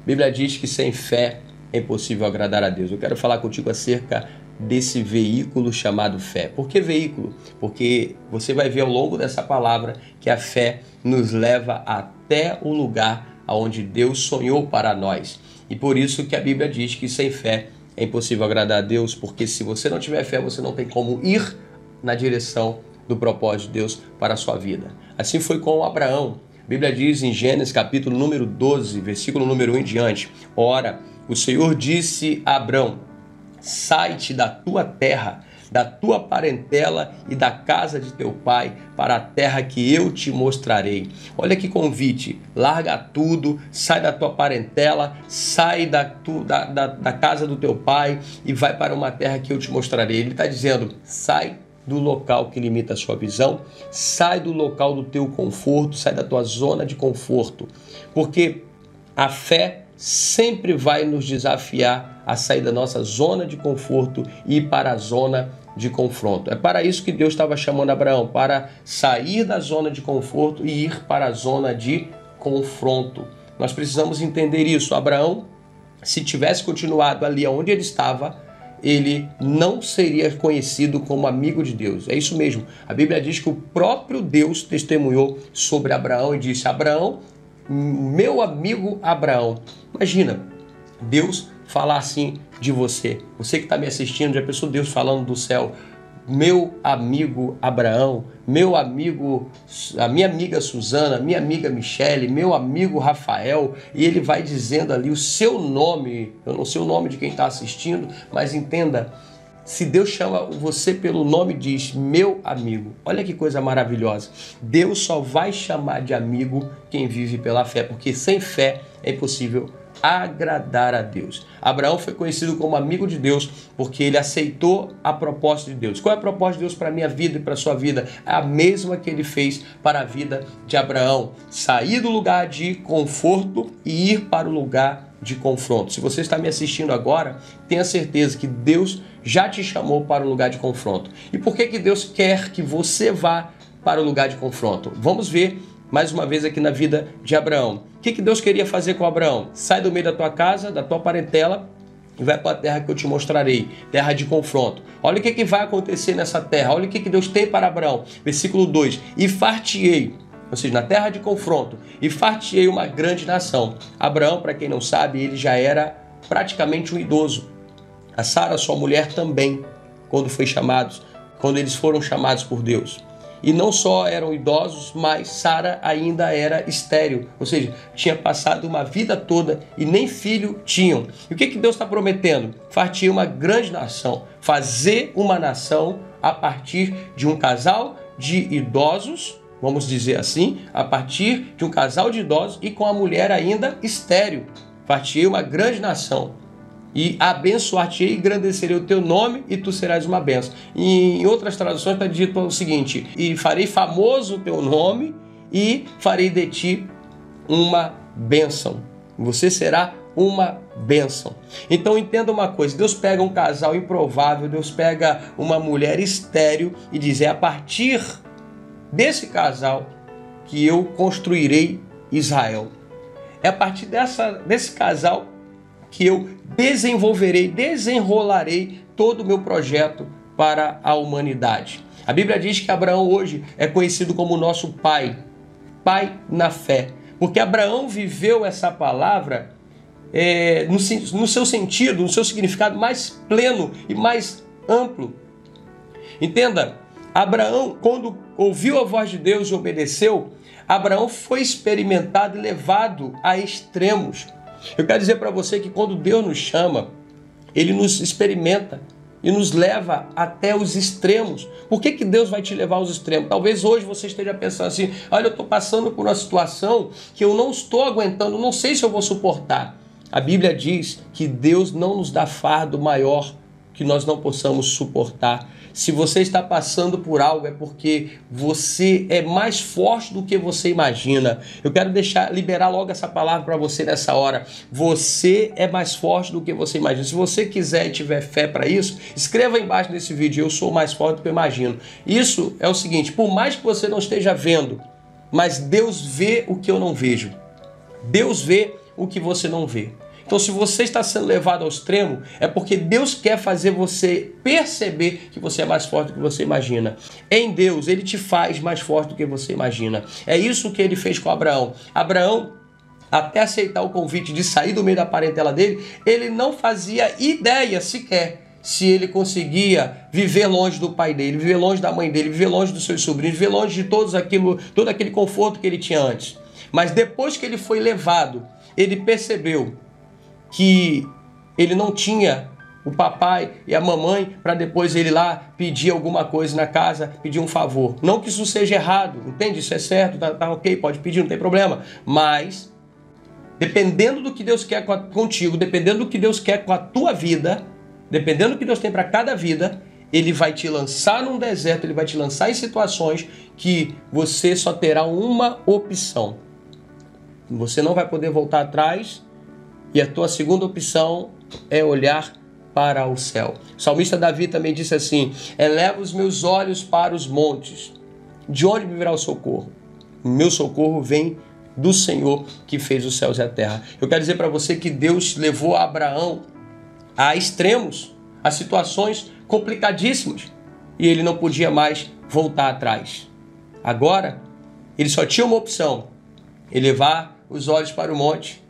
A Bíblia diz que sem fé é impossível agradar a Deus. Eu quero falar contigo acerca desse veículo chamado fé. Por que veículo? Porque você vai ver ao longo dessa palavra que a fé nos leva até o lugar onde Deus sonhou para nós. E por isso que a Bíblia diz que sem fé é impossível agradar a Deus, porque se você não tiver fé, você não tem como ir na direção do propósito de Deus para a sua vida. Assim foi com Abraão. A Bíblia diz em Gênesis capítulo número 12, versículo número 1 em diante: Ora, o Senhor disse a Abrão: sai-te da tua terra, da tua parentela e da casa de teu pai, para a terra que eu te mostrarei. Olha que convite: larga tudo, sai da tua parentela, sai da casa do teu pai e vai para uma terra que eu te mostrarei. Ele está dizendo: sai do local que limita a sua visão, sai do local do teu conforto, sai da tua zona de conforto, porque a fé sempre vai nos desafiar a sair da nossa zona de conforto e ir para a zona de confronto. É para isso que Deus estava chamando Abraão, para sair da zona de conforto e ir para a zona de confronto. Nós precisamos entender isso. Abraão, se tivesse continuado ali onde ele estava, ele não seria conhecido como amigo de Deus. É isso mesmo. A Bíblia diz que o próprio Deus testemunhou sobre Abraão e disse: Abraão, meu amigo Abraão. Imagina, Deus falar assim de você. Você que está me assistindo, já pensou Deus falando do céu: meu amigo Abraão, meu amigo, a minha amiga Suzana, minha amiga Michele, meu amigo Rafael, e ele vai dizendo ali o seu nome. Eu não sei o nome de quem está assistindo, mas entenda, se Deus chama você pelo nome e diz meu amigo, olha que coisa maravilhosa. Deus só vai chamar de amigo quem vive pela fé, porque sem fé é impossível agradar a Deus. Abraão foi conhecido como amigo de Deus porque ele aceitou a proposta de Deus. Qual é a proposta de Deus para a minha vida e para a sua vida? É a mesma que ele fez para a vida de Abraão: sair do lugar de conforto e ir para o lugar de confronto. Se você está me assistindo agora, tenha certeza que Deus já te chamou para o lugar de confronto. E por que Deus quer que você vá para o lugar de confronto? Vamos ver mais uma vez aqui na vida de Abraão. O que Deus queria fazer com Abraão? Sai do meio da tua casa, da tua parentela, e vai para a terra que eu te mostrarei, terra de confronto. Olha o que vai acontecer nessa terra, olha o que Deus tem para Abraão. Versículo 2: e far-te-ei, ou seja, na terra de confronto, e far-te-ei uma grande nação. Abraão, para quem não sabe, ele já era praticamente um idoso. A Sara, sua mulher, também, quando eles foram chamados por Deus. E não só eram idosos, mas Sara ainda era estéril, ou seja, tinha passado uma vida toda e nem filho tinham. E o que Deus está prometendo? Far-te-ei uma grande nação, fazer uma nação a partir de um casal de idosos, vamos dizer assim, a partir de um casal de idosos e com a mulher ainda estéril. Far-te-ei uma grande nação. E abençoar-te-ei e engrandecerei o teu nome e tu serás uma bênção. E em outras traduções está dito o seguinte: e farei famoso o teu nome e farei de ti uma bênção. Você será uma bênção. Então entenda uma coisa: Deus pega um casal improvável, Deus pega uma mulher estéril e diz: é a partir desse casal que eu construirei Israel. É a partir desse casal que eu desenrolarei todo o meu projeto para a humanidade. A Bíblia diz que Abraão hoje é conhecido como nosso pai na fé, porque Abraão viveu essa palavra no seu sentido, no seu significado mais pleno e mais amplo. Entenda, Abraão, quando ouviu a voz de Deus e obedeceu, Abraão foi experimentado e levado a extremos. Eu quero dizer para você que quando Deus nos chama, Ele nos experimenta e nos leva até os extremos. Por que Deus vai te levar aos extremos? Talvez hoje você esteja pensando assim: olha, eu estou passando por uma situação que eu não estou aguentando, não sei se eu vou suportar. A Bíblia diz que Deus não nos dá fardo maior que nós não possamos suportar. Se você está passando por algo, é porque você é mais forte do que você imagina. Eu quero liberar logo essa palavra para você nessa hora. Você é mais forte do que você imagina. Se você quiser e tiver fé para isso, escreva embaixo desse vídeo: eu sou mais forte do que eu imagino. Isso é o seguinte: por mais que você não esteja vendo, mas Deus vê o que eu não vejo. Deus vê o que você não vê. Então, se você está sendo levado ao extremo, é porque Deus quer fazer você perceber que você é mais forte do que você imagina. Em Deus, Ele te faz mais forte do que você imagina. É isso que Ele fez com Abraão. Abraão, até aceitar o convite de sair do meio da parentela dele, ele não fazia ideia sequer se ele conseguia viver longe do pai dele, viver longe da mãe dele, viver longe dos seus sobrinhos, viver longe de todo aquele conforto que ele tinha antes. Mas depois que ele foi levado, ele percebeu que ele não tinha o papai e a mamãe para depois ele lá pedir alguma coisa na casa, pedir um favor. Não que isso seja errado, entende? Isso é certo, tá ok, pode pedir, não tem problema. Mas, dependendo do que Deus quer contigo, dependendo do que Deus quer com a tua vida, dependendo do que Deus tem para cada vida, Ele vai te lançar num deserto, Ele vai te lançar em situações que você só terá uma opção. Você não vai poder voltar atrás. E a tua segunda opção é olhar para o céu. O salmista Davi também disse assim: eleva os meus olhos para os montes. De onde me virá o socorro? O meu socorro vem do Senhor que fez os céus e a terra. Eu quero dizer para você que Deus levou Abraão a extremos, a situações complicadíssimas. E ele não podia mais voltar atrás. Agora, ele só tinha uma opção: elevar os olhos para o monte.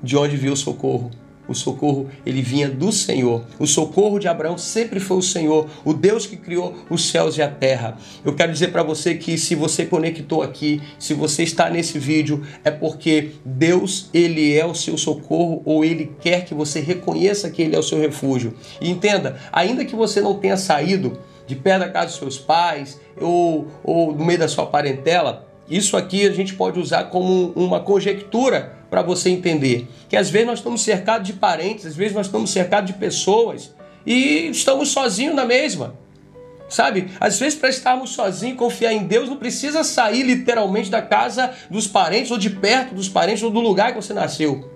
De onde viu o socorro? O socorro, ele vinha do Senhor. O socorro de Abraão sempre foi o Senhor, o Deus que criou os céus e a terra. Eu quero dizer para você que se você conectou aqui, se você está nesse vídeo, é porque Deus, ele é o seu socorro, ou ele quer que você reconheça que ele é o seu refúgio. E entenda, ainda que você não tenha saído de perto da casa dos seus pais, ou no meio da sua parentela, isso aqui a gente pode usar como uma conjectura para você entender que às vezes nós estamos cercados de parentes, às vezes nós estamos cercados de pessoas e estamos sozinhos na mesma, sabe? Às vezes para estarmos sozinhos, confiar em Deus, não precisa sair literalmente da casa dos parentes ou de perto dos parentes ou do lugar que você nasceu.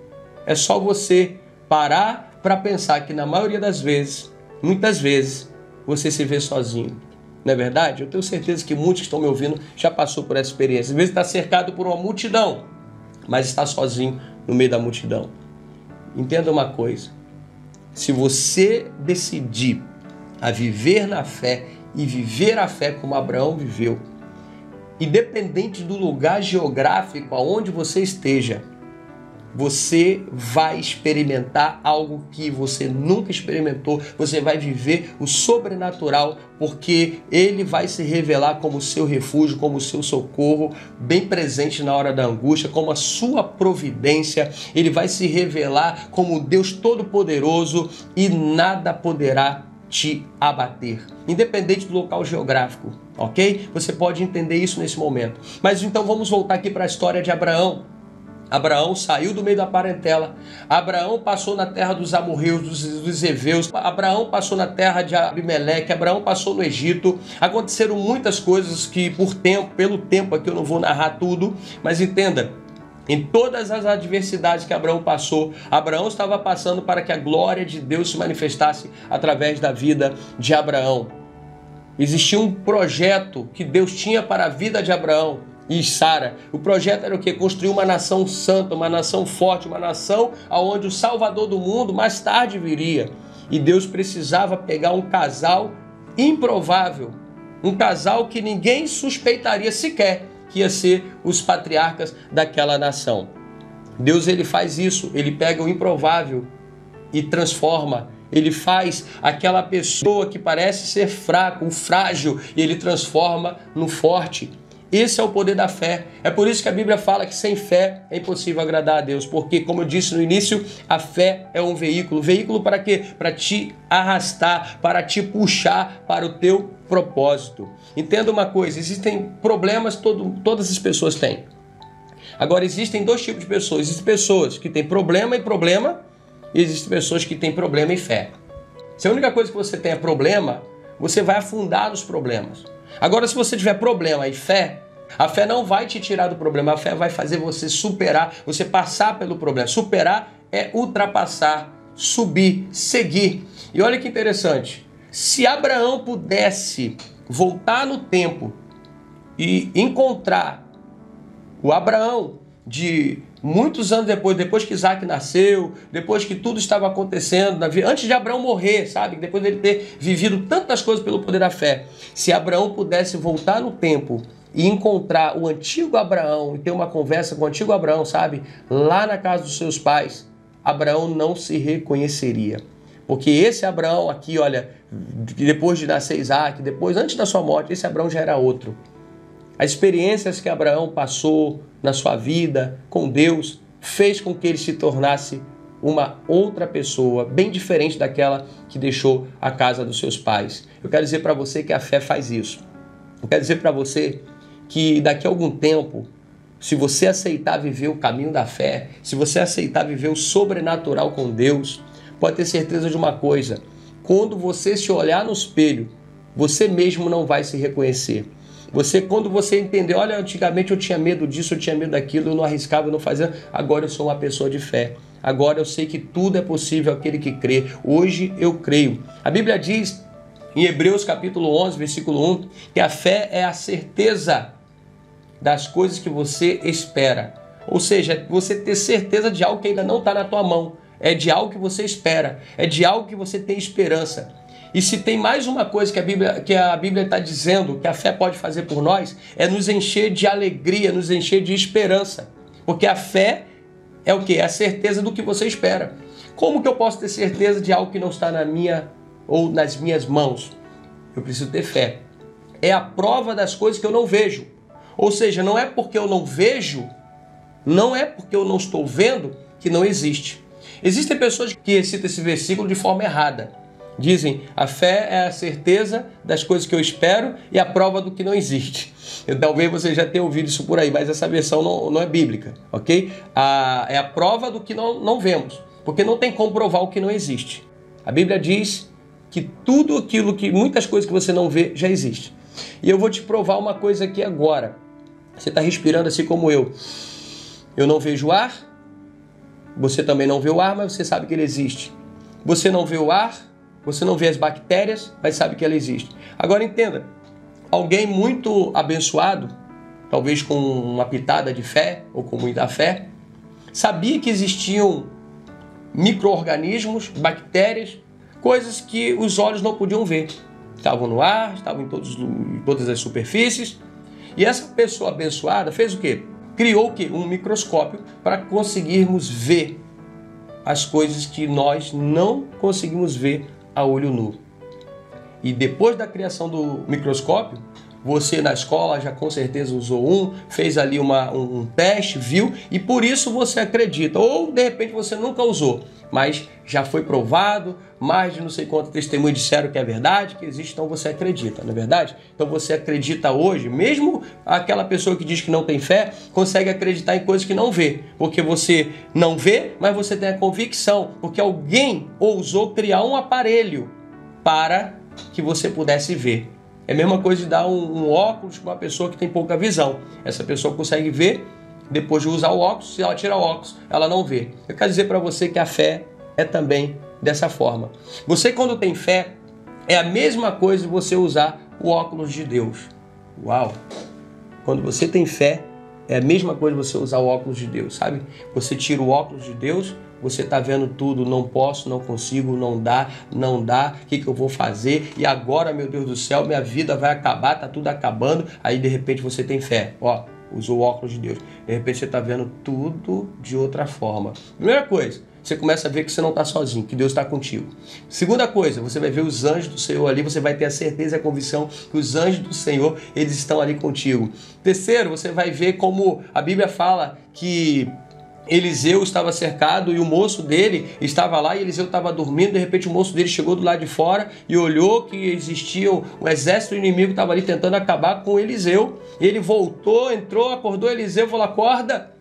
É só você parar para pensar que na maioria das vezes, muitas vezes, você se vê sozinho. Não é verdade? Eu tenho certeza que muitos que estão me ouvindo já passou por essa experiência. Às vezes está cercado por uma multidão, mas está sozinho no meio da multidão. Entenda uma coisa: se você decidir a viver na fé e viver a fé como Abraão viveu, independente do lugar geográfico aonde você esteja, você vai experimentar algo que você nunca experimentou. Você vai viver o sobrenatural, porque Ele vai se revelar como o seu refúgio, como o seu socorro, bem presente na hora da angústia, como a sua providência. Ele vai se revelar como Deus Todo-Poderoso e nada poderá te abater, independente do local geográfico, ok? Você pode entender isso nesse momento. Mas então vamos voltar aqui para a história de Abraão. Abraão saiu do meio da parentela. Abraão passou na terra dos amorreus, dos heveus. Abraão passou na terra de Abimeleque. Abraão passou no Egito. Aconteceram muitas coisas que pelo tempo aqui eu não vou narrar tudo, mas entenda, em todas as adversidades que Abraão passou, Abraão estava passando para que a glória de Deus se manifestasse através da vida de Abraão. Existia um projeto que Deus tinha para a vida de Abraão e Sara. O projeto era o quê? Construir uma nação santa, uma nação forte, uma nação onde o Salvador do mundo mais tarde viria. E Deus precisava pegar um casal improvável, um casal que ninguém suspeitaria sequer que ia ser os patriarcas daquela nação. Deus, ele faz isso, ele pega o improvável e transforma. Ele faz aquela pessoa que parece ser fraco, o frágil, e ele transforma no forte. Esse é o poder da fé. É por isso que a Bíblia fala que sem fé é impossível agradar a Deus. Porque, como eu disse no início, a fé é um veículo. Veículo para quê? Para te arrastar, para te puxar para o teu propósito. Entenda uma coisa, existem problemas, todas as pessoas têm. Agora, existem dois tipos de pessoas. Existem pessoas que têm problema e existem pessoas que têm problema e fé. Se a única coisa que você tem é problema, você vai afundar nos problemas. Agora, se você tiver problema e fé, a fé não vai te tirar do problema, a fé vai fazer você superar, você passar pelo problema. Superar é ultrapassar, subir, seguir. E olha que interessante, se Abraão pudesse voltar no tempo e encontrar o Abraão de muitos anos depois que Isaac nasceu, depois que tudo estava acontecendo na vida, antes de Abraão morrer, sabe? Depois dele ter vivido tantas coisas pelo poder da fé. Se Abraão pudesse voltar no tempo e encontrar o antigo Abraão e ter uma conversa com o antigo Abraão, sabe? Lá na casa dos seus pais, Abraão não se reconheceria. Porque esse Abraão aqui, olha, depois de nascer Isaac, depois, antes da sua morte, esse Abraão já era outro. As experiências que Abraão passou na sua vida com Deus fez com que ele se tornasse uma outra pessoa, bem diferente daquela que deixou a casa dos seus pais. Eu quero dizer para você que a fé faz isso. Eu quero dizer para você que daqui a algum tempo, se você aceitar viver o caminho da fé, se você aceitar viver o sobrenatural com Deus, pode ter certeza de uma coisa: quando você se olhar no espelho, você mesmo não vai se reconhecer. Quando você entender, olha, antigamente eu tinha medo disso, eu tinha medo daquilo, eu não arriscava, eu não fazia, agora eu sou uma pessoa de fé. Agora eu sei que tudo é possível àquele que crê. Hoje eu creio. A Bíblia diz, em Hebreus capítulo 11, versículo 1, que a fé é a certeza das coisas que você espera. Ou seja, você ter certeza de algo que ainda não está na tua mão. É de algo que você espera. É de algo que você tem esperança. E se tem mais uma coisa que a Bíblia está dizendo que a fé pode fazer por nós, é nos encher de alegria, nos encher de esperança. Porque a fé é o quê? É a certeza do que você espera. Como que eu posso ter certeza de algo que não está na minha ou nas minhas mãos? Eu preciso ter fé. É a prova das coisas que eu não vejo. Ou seja, não é porque eu não vejo, não é porque eu não estou vendo que não existe. Existem pessoas que recitam esse versículo de forma errada. Dizem, a fé é a certeza das coisas que eu espero e a prova do que não existe. Talvez você já tenha ouvido isso por aí, mas essa versão não é bíblica, ok? É a prova do que não vemos, porque não tem como provar o que não existe. A Bíblia diz que tudo aquilo muitas coisas que você não vê, já existe. E eu vou te provar uma coisa aqui agora. Você está respirando assim como eu. Eu não vejo o ar, você também não vê o ar, mas você sabe que ele existe. Você não vê o ar, você não vê as bactérias, mas sabe que ela existe. Agora entenda, alguém muito abençoado, talvez com uma pitada de fé ou com muita fé, sabia que existiam micro-organismos, bactérias, coisas que os olhos não podiam ver. Estavam no ar, estavam em todas as superfícies. E essa pessoa abençoada fez o quê? Criou o quê? Um microscópio para conseguirmos ver as coisas que nós não conseguimos ver a olho nu. E depois da criação do microscópio, você na escola já com certeza usou fez ali um teste, viu, e por isso você acredita. Ou de repente você nunca usou, mas já foi provado, mais de não sei quantos testemunhos disseram que é verdade, que existe, então você acredita, não é verdade? Então você acredita hoje, mesmo aquela pessoa que diz que não tem fé, consegue acreditar em coisas que não vê, porque você não vê, mas você tem a convicção, porque alguém ousou criar um aparelho para que você pudesse ver. É a mesma coisa de dar um óculos para uma pessoa que tem pouca visão. Essa pessoa consegue ver, depois de usar o óculos, se ela tira o óculos, ela não vê. Eu quero dizer para você que a fé é também dessa forma. Você, quando tem fé, é a mesma coisa de você usar o óculos de Deus. Uau! Quando você tem fé, é a mesma coisa de você usar o óculos de Deus, sabe? Você tira o óculos de Deus, você está vendo tudo, não posso, não consigo, não dá, o que eu vou fazer? E agora, meu Deus do céu, minha vida vai acabar, tá tudo acabando. Aí, de repente, você tem fé. Ó, usou o óculos de Deus. De repente, você está vendo tudo de outra forma. Primeira coisa, você começa a ver que você não está sozinho, que Deus está contigo. Segunda coisa, você vai ver os anjos do Senhor ali, você vai ter a certeza e a convicção que os anjos do Senhor, eles estão ali contigo. Terceiro, você vai ver como a Bíblia fala que Eliseu estava cercado e o moço dele estava lá e Eliseu estava dormindo. De repente o moço dele chegou do lado de fora e olhou que existia um exército inimigo que estava ali tentando acabar com Eliseu. Ele voltou, entrou, acordou Eliseu, falou: acorda,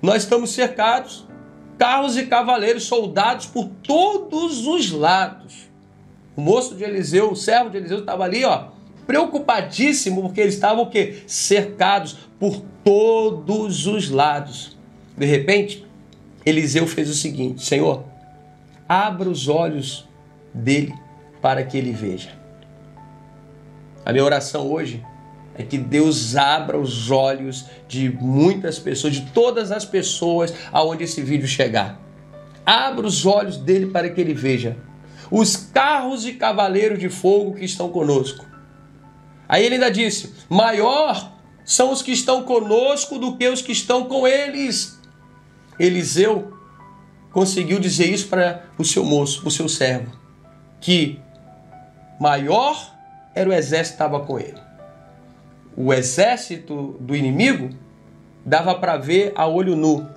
nós estamos cercados, carros e cavaleiros, soldados por todos os lados. O moço de Eliseu, o servo de Eliseu estava ali, ó, preocupadíssimo, porque eles estavam o quê? Cercados por todos os lados. De repente, Eliseu fez o seguinte: Senhor, abra os olhos dele para que ele veja. A minha oração hoje é que Deus abra os olhos de muitas pessoas, de todas as pessoas aonde esse vídeo chegar. Abra os olhos dele para que ele veja os carros e cavaleiros de fogo que estão conosco. Aí ele ainda disse, maior são os que estão conosco do que os que estão com eles. Eliseu conseguiu dizer isso para o seu moço, o seu servo, que maior era o exército que estava com ele. O exército do inimigo dava para ver a olho nu,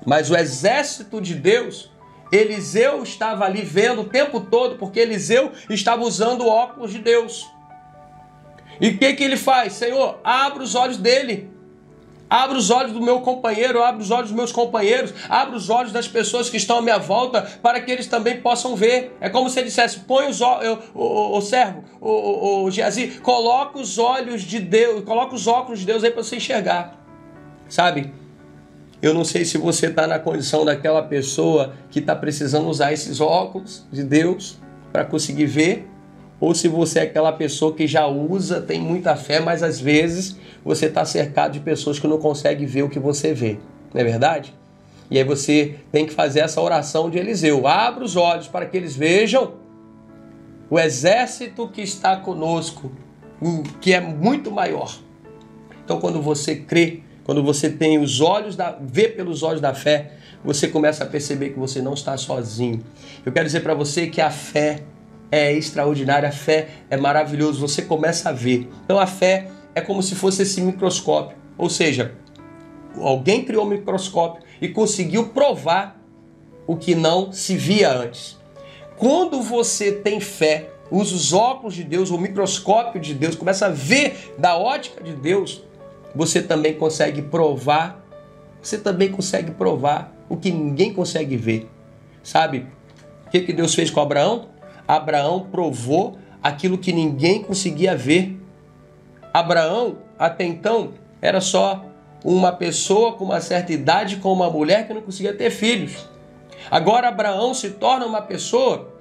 mas o exército de Deus, Eliseu estava ali vendo o tempo todo, porque Eliseu estava usando o óculos de Deus. E o que ele faz? Senhor, abra os olhos dele. Abra os olhos do meu companheiro, abra os olhos dos meus companheiros, abra os olhos das pessoas que estão à minha volta, para que eles também possam ver. É como se ele dissesse, põe os olhos, o servo, o Geazi, coloca os olhos de Deus, coloca os óculos de Deus aí para você enxergar. Sabe? Eu não sei se você está na condição daquela pessoa que está precisando usar esses óculos de Deus para conseguir ver, ou se você é aquela pessoa que já usa, tem muita fé, mas às vezes você está cercado de pessoas que não conseguem ver o que você vê. Não é verdade? E aí você tem que fazer essa oração de Eliseu. Abra os olhos para que eles vejam o exército que está conosco, que é muito maior. Então quando você crê, quando você tem os olhos, vê pelos olhos da fé, você começa a perceber que você não está sozinho. Eu quero dizer para você que a fé é extraordinária, a fé é maravilhosa, você começa a ver. Então a fé é como se fosse esse microscópio, ou seja, alguém criou um microscópio e conseguiu provar o que não se via antes. Quando você tem fé, usa os óculos de Deus, o microscópio de Deus, começa a ver da ótica de Deus, você também consegue provar, o que ninguém consegue ver. Sabe o que Deus fez com Abraão? Abraão provou aquilo que ninguém conseguia ver. Abraão, até então, era só uma pessoa com uma certa idade, com uma mulher que não conseguia ter filhos. Agora Abraão se torna uma pessoa,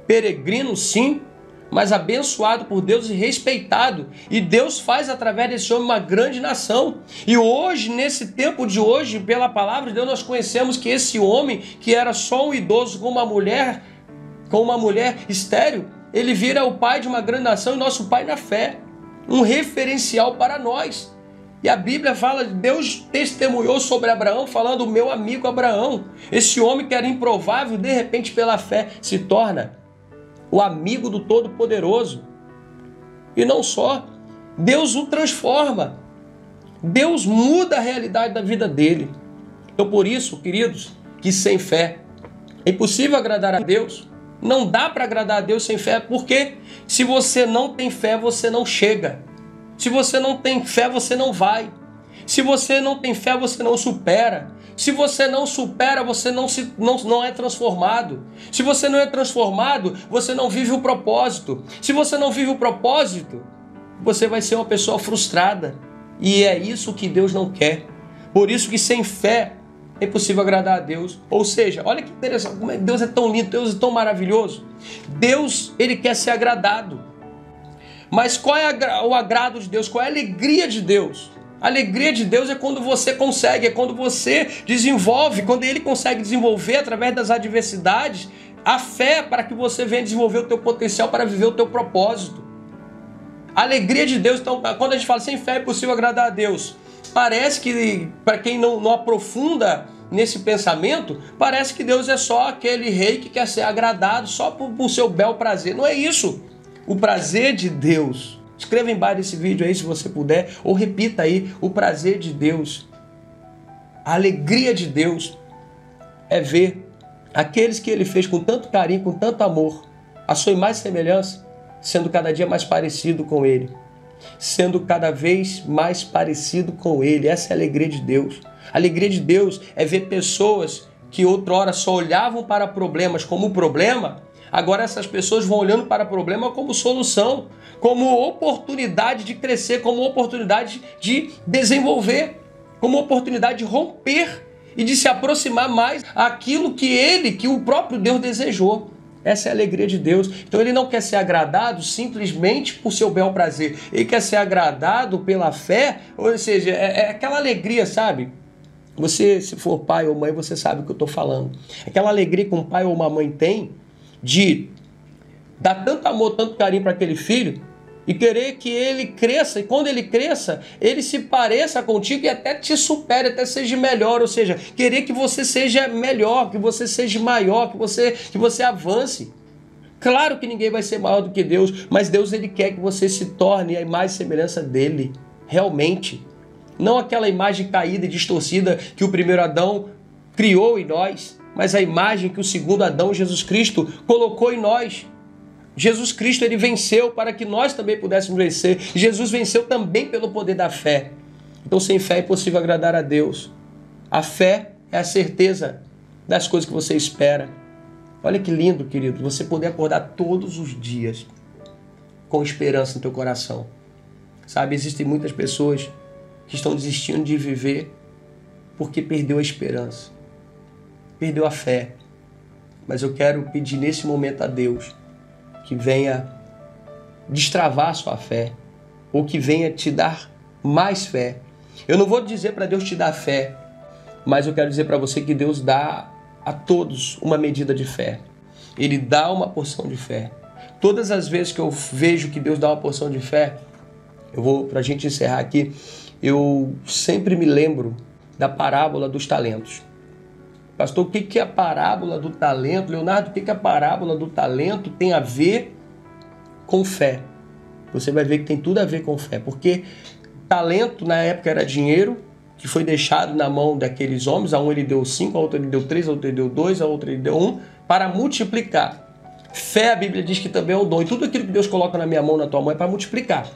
peregrino sim, mas abençoado por Deus e respeitado. E Deus faz através desse homem uma grande nação. E hoje, nesse tempo de hoje, pela palavra de Deus, nós conhecemos que esse homem, que era só um idoso com uma mulher estéril, ele vira o pai de uma grande nação e nosso pai na fé. Um referencial para nós. E a Bíblia fala, Deus testemunhou sobre Abraão, falando, o meu amigo Abraão. Esse homem que era improvável, de repente pela fé, se torna o amigo do Todo-Poderoso. E não só, Deus o transforma. Deus muda a realidade da vida dele. Então por isso, queridos, que sem fé é impossível agradar a Deus. Não dá para agradar a Deus sem fé, porque se você não tem fé, você não chega. Se você não tem fé, você não vai. Se você não tem fé, você não supera. Se você não supera, você não é transformado. Se você não é transformado, você não vive o propósito. Se você não vive o propósito, você vai ser uma pessoa frustrada. E é isso que Deus não quer. Por isso que sem fé é impossível agradar a Deus. Ou seja, olha que interessante, como Deus é tão lindo, Deus é tão maravilhoso. Deus, ele quer ser agradado. Mas qual é o agrado de Deus? Qual é a alegria de Deus? A alegria de Deus é quando você consegue, é quando você desenvolve, quando ele consegue desenvolver através das adversidades a fé para que você venha desenvolver o teu potencial para viver o teu propósito. A alegria de Deus, então, quando a gente fala sem fé é possível agradar a Deus, parece que, para quem não aprofunda nesse pensamento, parece que Deus é só aquele rei que quer ser agradado só por seu bel prazer. Não é isso. O prazer de Deus, escreva embaixo desse vídeo aí se você puder, ou repita aí, o prazer de Deus, a alegria de Deus é ver aqueles que ele fez com tanto carinho, com tanto amor, a sua imagem e semelhança, sendo cada dia mais parecido com ele. Sendo cada vez mais parecido com ele. Essa é a alegria de Deus. A alegria de Deus é ver pessoas que outrora só olhavam para problemas como problema, agora essas pessoas vão olhando para problema como solução, como oportunidade de crescer, como oportunidade de desenvolver, como oportunidade de romper e de se aproximar mais àquilo que o próprio Deus desejou. Essa é a alegria de Deus. Então ele não quer ser agradado simplesmente por seu bel prazer. Ele quer ser agradado pela fé, ou seja, é aquela alegria, sabe? Você, se for pai ou mãe, você sabe o que eu estou falando. Aquela alegria que um pai ou uma mãe tem de dar tanto amor, tanto carinho para aquele filho e querer que ele cresça. E quando ele cresça, ele se pareça contigo e até te supere, até seja melhor. Ou seja, querer que você seja melhor, que você seja maior, que você avance. Claro que ninguém vai ser maior do que Deus, mas Deus ele quer que você se torne a imagem e semelhança dele, realmente. Não aquela imagem caída e distorcida que o primeiro Adão criou em nós, mas a imagem que o segundo Adão, Jesus Cristo, colocou em nós. Jesus Cristo ele venceu para que nós também pudéssemos vencer. Jesus venceu também pelo poder da fé. Então sem fé é impossível agradar a Deus. A fé é a certeza das coisas que você espera. Olha que lindo, querido, você poder acordar todos os dias com esperança no teu coração. Sabe, existem muitas pessoas que estão desistindo de viver porque perdeu a esperança, perdeu a fé. Mas eu quero pedir nesse momento a Deus que venha destravar a sua fé, ou que venha te dar mais fé. Eu não vou dizer para Deus te dar fé, mas eu quero dizer para você que Deus dá a todos uma medida de fé. Ele dá uma porção de fé. Todas as vezes que eu vejo que Deus dá uma porção de fé, para a gente encerrar aqui, eu sempre me lembro da parábola dos talentos. Pastor, o que é a parábola do talento? Leonardo, o que a parábola do talento tem a ver com fé? Você vai ver que tem tudo a ver com fé, porque talento na época era dinheiro que foi deixado na mão daqueles homens. A um ele deu 5, a outro ele deu 3, a outro ele deu 2, a outro ele deu 1, para multiplicar. Fé, a Bíblia diz que também é um dom, e tudo aquilo que Deus coloca na minha mão, na tua mão, é para multiplicar.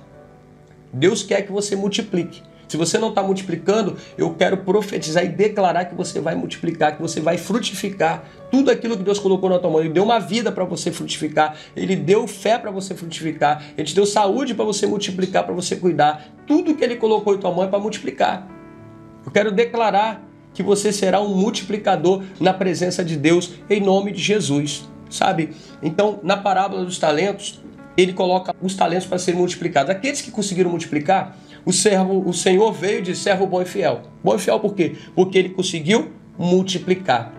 Deus quer que você multiplique. Se você não está multiplicando, eu quero profetizar e declarar que você vai multiplicar, que você vai frutificar tudo aquilo que Deus colocou na tua mão. Ele deu uma vida para você frutificar, Ele deu fé para você frutificar, Ele te deu saúde para você multiplicar, para você cuidar. Tudo que Ele colocou em tua mão é para multiplicar. Eu quero declarar que você será um multiplicador na presença de Deus, em nome de Jesus, sabe? Então, na parábola dos talentos, ele coloca os talentos para serem multiplicados. Aqueles que conseguiram multiplicar, o Senhor veio de servo bom e fiel. Bom e fiel por quê? Porque ele conseguiu multiplicar.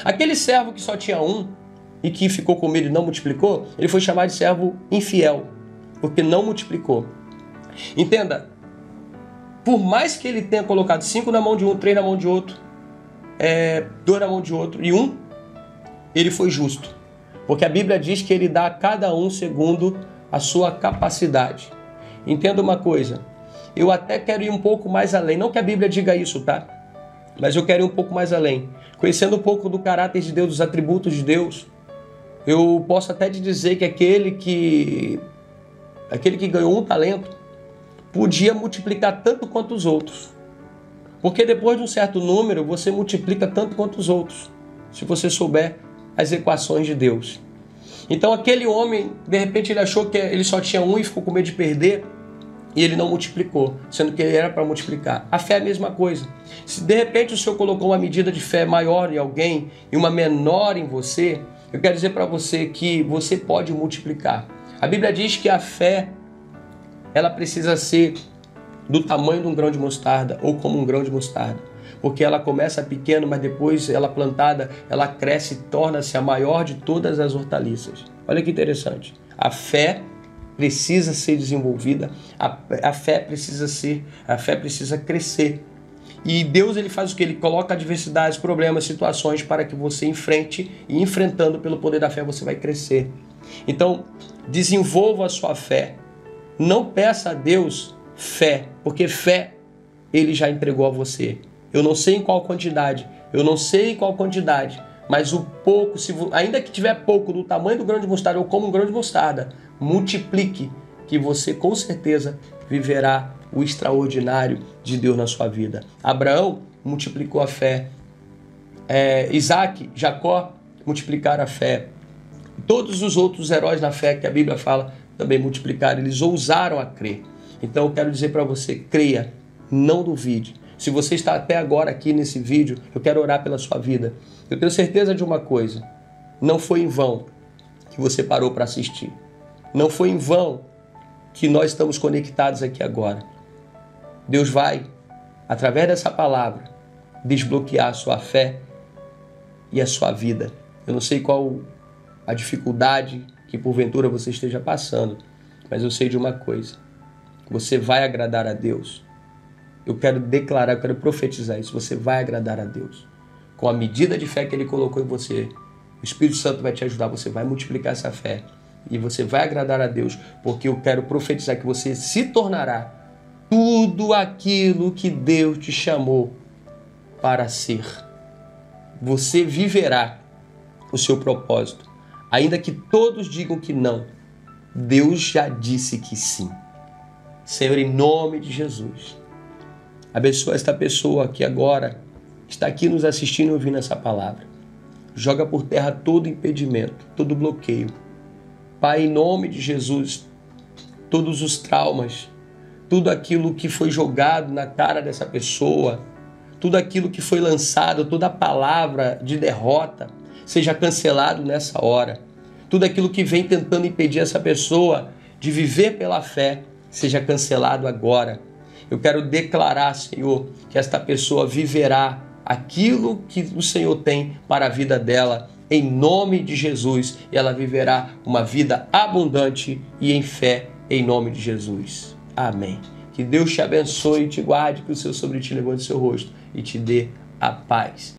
Aquele servo que só tinha um e que ficou com medo e não multiplicou, ele foi chamado de servo infiel, porque não multiplicou. Entenda, por mais que ele tenha colocado 5 na mão de um, 3 na mão de outro, 2 na mão de outro e 1, ele foi justo. Porque a Bíblia diz que ele dá a cada um segundo a sua capacidade. Entenda uma coisa, eu até quero ir um pouco mais além, não que a Bíblia diga isso, tá? Mas eu quero ir um pouco mais além. Conhecendo um pouco do caráter de Deus, dos atributos de Deus, eu posso até te dizer que aquele que ganhou um talento podia multiplicar tanto quanto os outros. Porque depois de um certo número, você multiplica tanto quanto os outros, se você souber as equações de Deus. Então aquele homem, de repente ele achou que ele só tinha um e ficou com medo de perder, e ele não multiplicou, sendo que ele era para multiplicar. A fé é a mesma coisa. Se de repente o Senhor colocou uma medida de fé maior em alguém e uma menor em você, eu quero dizer para você que você pode multiplicar. A Bíblia diz que a fé, ela precisa ser do tamanho de um grão de mostarda ou como um grão de mostarda. Porque ela começa pequena, mas depois ela plantada, ela cresce e torna-se a maior de todas as hortaliças. Olha que interessante. A fé precisa ser desenvolvida, a fé precisa crescer. E Deus ele faz o que? Ele coloca adversidades, problemas, situações para que você enfrente, e enfrentando pelo poder da fé você vai crescer. Então, desenvolva a sua fé. Não peça a Deus fé, porque fé Ele já entregou a você. Eu não sei em qual quantidade, mas o pouco, ainda que tiver pouco, do tamanho do grão de mostarda ou como um grão de mostarda, multiplique, que você com certeza viverá o extraordinário de Deus na sua vida. Abraão multiplicou a fé, Isaac, Jacó multiplicaram a fé. Todos os outros heróis na fé que a Bíblia fala também multiplicaram, eles ousaram a crer. Então eu quero dizer para você, creia, não duvide. Se você está até agora aqui nesse vídeo, eu quero orar pela sua vida. Eu tenho certeza de uma coisa, não foi em vão que você parou para assistir. Não foi em vão que nós estamos conectados aqui agora. Deus vai, através dessa palavra, desbloquear a sua fé e a sua vida. Eu não sei qual a dificuldade que porventura você esteja passando, mas eu sei de uma coisa: você vai agradar a Deus. Eu quero declarar, eu quero profetizar isso. Você vai agradar a Deus. Com a medida de fé que Ele colocou em você, o Espírito Santo vai te ajudar, você vai multiplicar essa fé e você vai agradar a Deus, porque eu quero profetizar que você se tornará tudo aquilo que Deus te chamou para ser. Você viverá o seu propósito. Ainda que todos digam que não, Deus já disse que sim. Senhor, em nome de Jesus, abençoa esta pessoa que agora está aqui nos assistindo e ouvindo essa palavra. Joga por terra todo impedimento, todo bloqueio. Pai, em nome de Jesus, todos os traumas, tudo aquilo que foi jogado na cara dessa pessoa, tudo aquilo que foi lançado, toda palavra de derrota, seja cancelado nessa hora. Tudo aquilo que vem tentando impedir essa pessoa de viver pela fé, seja cancelado agora. Eu quero declarar, Senhor, que esta pessoa viverá aquilo que o Senhor tem para a vida dela, em nome de Jesus, e ela viverá uma vida abundante e em fé, em nome de Jesus. Amém. Que Deus te abençoe e te guarde, que o Senhor sobre ti levante o seu rosto e te dê a paz.